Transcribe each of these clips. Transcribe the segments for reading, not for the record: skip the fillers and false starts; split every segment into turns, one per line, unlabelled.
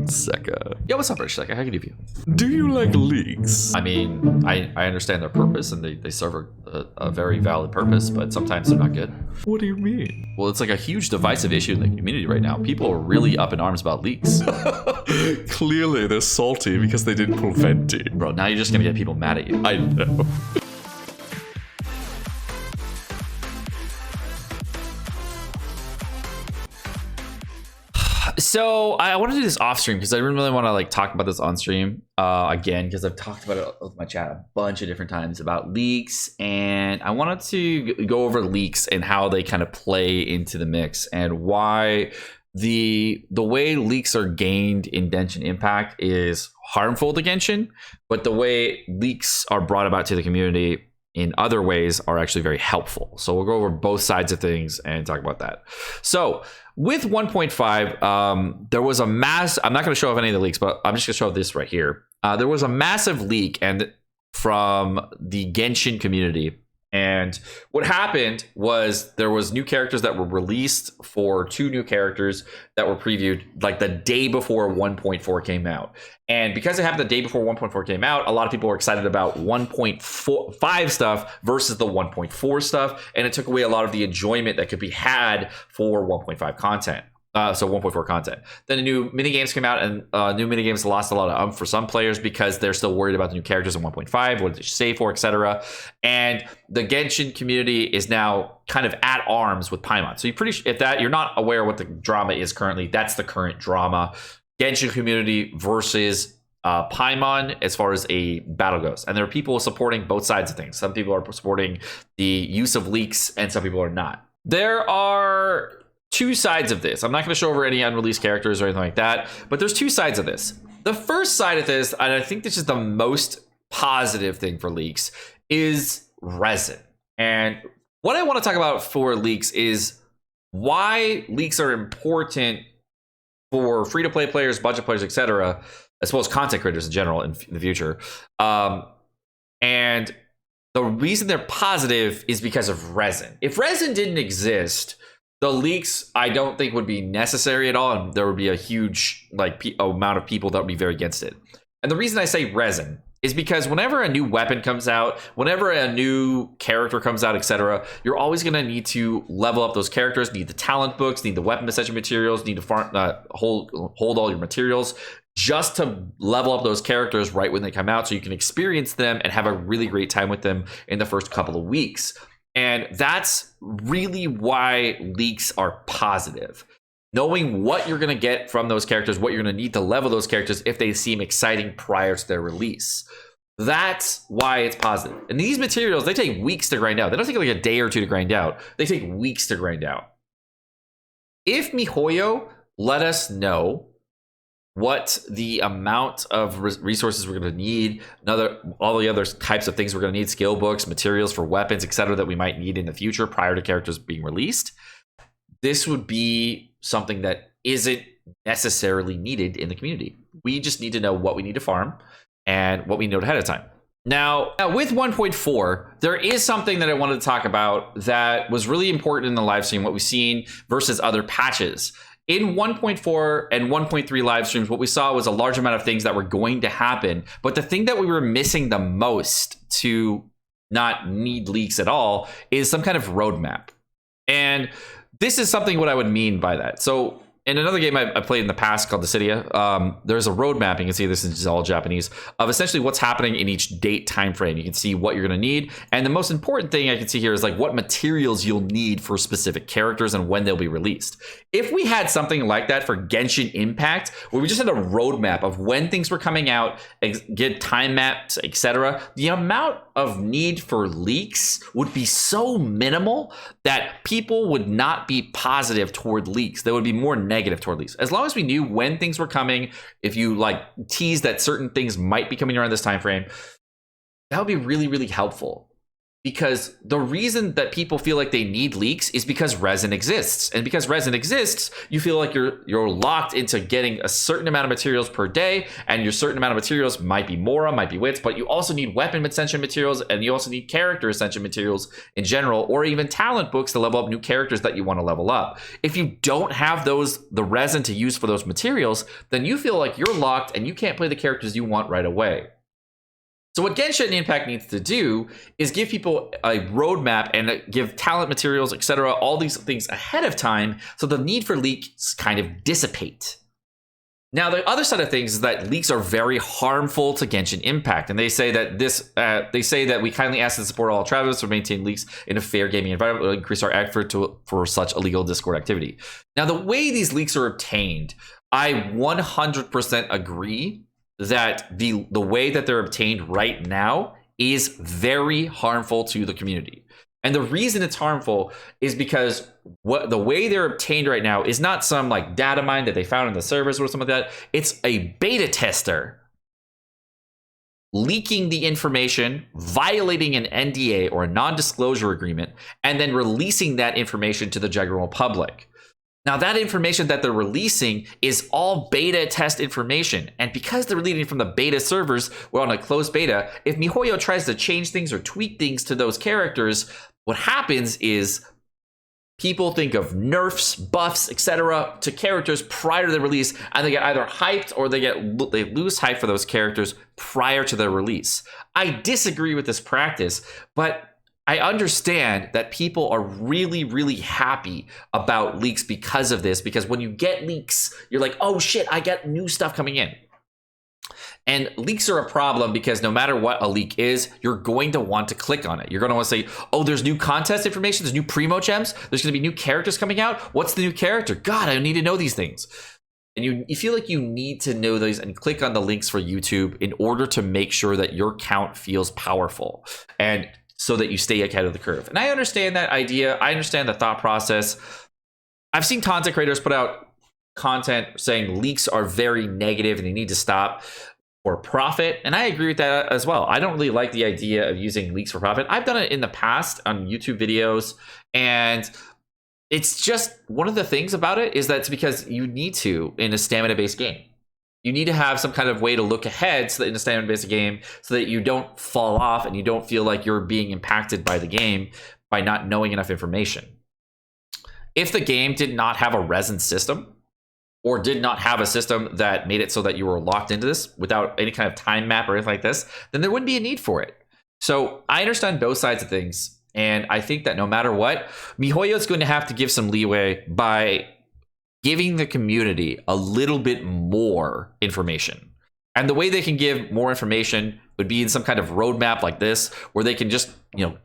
Seka.
Yeah, what's up, Rich Seka? How can I help you?
Do you like leaks?
I mean, I understand their purpose, and they serve a very valid purpose, but sometimes they're not good.
What do you mean?
Well, it's like a huge divisive issue in the community right now. People are really up in arms about leaks.
Clearly they're salty because they didn't pull Venti.
Bro, now you're just gonna get people mad at you.
I know.
So I want to do this off stream because I really want to like talk about this on stream again, because I've talked about it with my chat a bunch of different times about leaks, and I wanted to go over leaks and how they kind of play into the mix and why the way leaks are gained in Genshin Impact is harmful to Genshin, but the way leaks are brought about to the community in other ways are actually very helpful. So we'll go over both sides of things and talk about that. So with 1.5, there was a mass. I'm not going to show off any of the leaks, but I'm just going to show this right here. There was a massive leak and from the Genshin community. And what happened was there was new characters that were released for 2 new characters that were previewed like the day before 1.4 came out. And because it happened the day before 1.4 came out, a lot of people were excited about 1.5 stuff versus the 1.4 stuff. And it took away a lot of the enjoyment that could be had for 1.5 content. So 1.4 content. Then the new minigames came out, and new minigames lost a lot of for some players because they're still worried about the new characters in 1.5, what did they say for, etc. And the Genshin community is now kind of at arms with Paimon. So if you're not aware what the drama is currently, that's the current drama. Genshin community versus Paimon as far as a battle goes. And there are people supporting both sides of things. Some people are supporting the use of leaks, and some people are not. There are 2 sides of this. I'm not going to show over any unreleased characters or anything like that, but there's 2 sides of this. The first side of this, and I think this is the most positive thing for leaks, is resin. And what I want to talk about for leaks is why leaks are important for free-to-play players, budget players, etc., as well as content creators in general in the future. And the reason they're positive is because of resin. If resin didn't exist, the leaks, I don't think would be necessary at all, and there would be a huge amount of people that would be very against it. And the reason I say resin is because whenever a new weapon comes out, whenever a new character comes out, etc., you're always going to need to level up those characters, need the talent books, need the weapon possession materials, need to hold all your materials just to level up those characters right when they come out so you can experience them and have a really great time with them in the first couple of weeks. And that's really why leaks are positive. Knowing what you're going to get from those characters, what you're going to need to level those characters if they seem exciting prior to their release. That's why it's positive. And these materials, they take weeks to grind out. They don't take like a day or 2 to grind out. They take weeks to grind out. If MiHoYo let us know what the amount of resources we're going to need, all the other types of things we're going to need, skill books, materials for weapons, etc., that we might need in the future prior to characters being released, this would be something that isn't necessarily needed in the community. We just need to know what we need to farm and what we know ahead of time. Now with 1.4, there is something that I wanted to talk about that was really important in the live stream, what we've seen versus other patches. In 1.4 and 1.3 live streams, what we saw was a large amount of things that were going to happen. But the thing that we were missing the most to not need leaks at all is some kind of roadmap. And this is something what I would mean by that. So in another game I played in the past called Dissidia, there's a roadmap, you can see this is all Japanese, of essentially what's happening in each date time frame. You can see what you're going to need. And the most important thing I can see here is like what materials you'll need for specific characters and when they'll be released. If we had something like that for Genshin Impact, where we just had a roadmap of when things were coming out, get time maps, etc., the amount of need for leaks would be so minimal that people would not be positive toward leaks. They would be more negative toward leaks. As long as we knew when things were coming, if you like tease that certain things might be coming around this time frame, that would be really, really helpful. because the reason that people feel like they need leaks is because resin exists. And because resin exists, you feel like you're locked into getting a certain amount of materials per day, and your certain amount of materials might be Mora, might be Wits, but you also need weapon ascension materials, and you also need character ascension materials in general, or even talent books to level up new characters that you want to level up. If you don't have the resin to use for those materials, then you feel like you're locked and you can't play the characters you want right away. So what Genshin Impact needs to do is give people a roadmap and give talent materials, etc., all these things ahead of time, so the need for leaks kind of dissipate. Now, the other side of things is that leaks are very harmful to Genshin Impact, and they say that we kindly ask to support all travelers to maintain leaks in a fair gaming environment, will increase our effort for such illegal Discord activity. Now, the way these leaks are obtained, I 100% agree that the way that they're obtained right now is very harmful to the community. And the reason it's harmful is because the way they're obtained right now is not some like data mine that they found in the servers or something like that. It's a beta tester leaking the information, violating an NDA or a non-disclosure agreement, and then releasing that information to the general public. Now, that information that they're releasing is all beta test information. And because they're releasing from the beta servers, we're on a closed beta, if MiHoYo tries to change things or tweak things to those characters, what happens is people think of nerfs, buffs, etc. to characters prior to the release, and they get either hyped or they lose hype for those characters prior to their release. I disagree with this practice, but I understand that people are really, really happy about leaks because of this, because when you get leaks, you're like, oh shit, I get new stuff coming in. And leaks are a problem because no matter what a leak is, you're going to want to click on it. You're going to want to say, oh, there's new contest information, there's new primo gems, there's going to be new characters coming out. What's the new character? God, I need to know these things. And you feel like you need to know these and click on the links for YouTube in order to make sure that your count feels powerful, and so that you stay ahead of the curve. And I understand that idea. I understand the thought process. I've seen content creators put out content saying leaks are very negative and they need to stop for profit. And I agree with that as well. I don't really like the idea of using leaks for profit. I've done it in the past on YouTube videos, and it's just one of the things about it is that it's because you need to in a stamina-based game. You need to have some kind of way to look ahead so that in a stamina-based game, so that you don't fall off and you don't feel like you're being impacted by the game by not knowing enough information. If the game did not have a resin system, or did not have a system that made it so that you were locked into this without any kind of time map or anything like this, then there wouldn't be a need for it. So I understand both sides of things, and I think that no matter what, MiHoYo is going to have to give some leeway by giving the community a little bit more information. And the way they can give more information would be in some kind of roadmap like this, where they can just,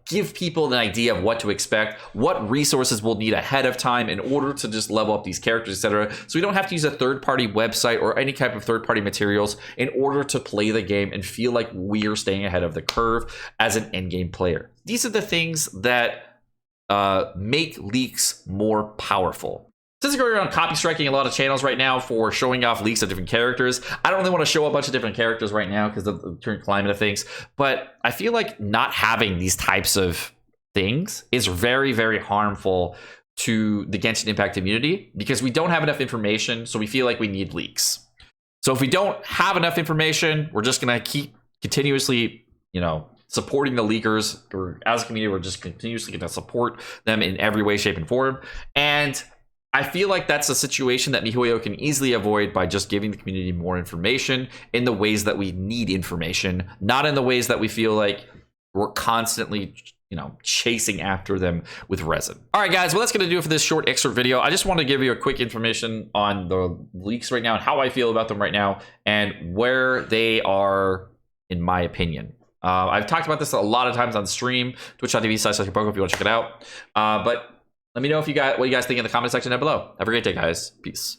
give people an idea of what to expect, what resources we'll need ahead of time in order to just level up these characters, etc. So we don't have to use a third-party website or any type of third-party materials in order to play the game and feel like we're staying ahead of the curve as an endgame player. These are the things that make leaks more powerful. Since we're going around copy striking a lot of channels right now for showing off leaks of different characters, I don't really want to show a bunch of different characters right now because of the current climate of things, but I feel like not having these types of things is very, very harmful to the Genshin Impact community because we don't have enough information, so we feel like we need leaks. So if we don't have enough information, we're just going to keep continuously, supporting the leakers, or as a community, we're just continuously going to support them in every way, shape, and form. And I feel like that's a situation that MiHoYo can easily avoid by just giving the community more information in the ways that we need information, not in the ways that we feel like we're constantly, chasing after them with resin. All right, guys, well, that's going to do it for this short excerpt video. I just want to give you a quick information on the leaks right now and how I feel about them right now and where they are, in my opinion. I've talked about this a lot of times on stream, twitch.tv/Sekapoko if you want to check it out. But let me know what you guys think in the comment section down below. Have a great day, guys. Peace.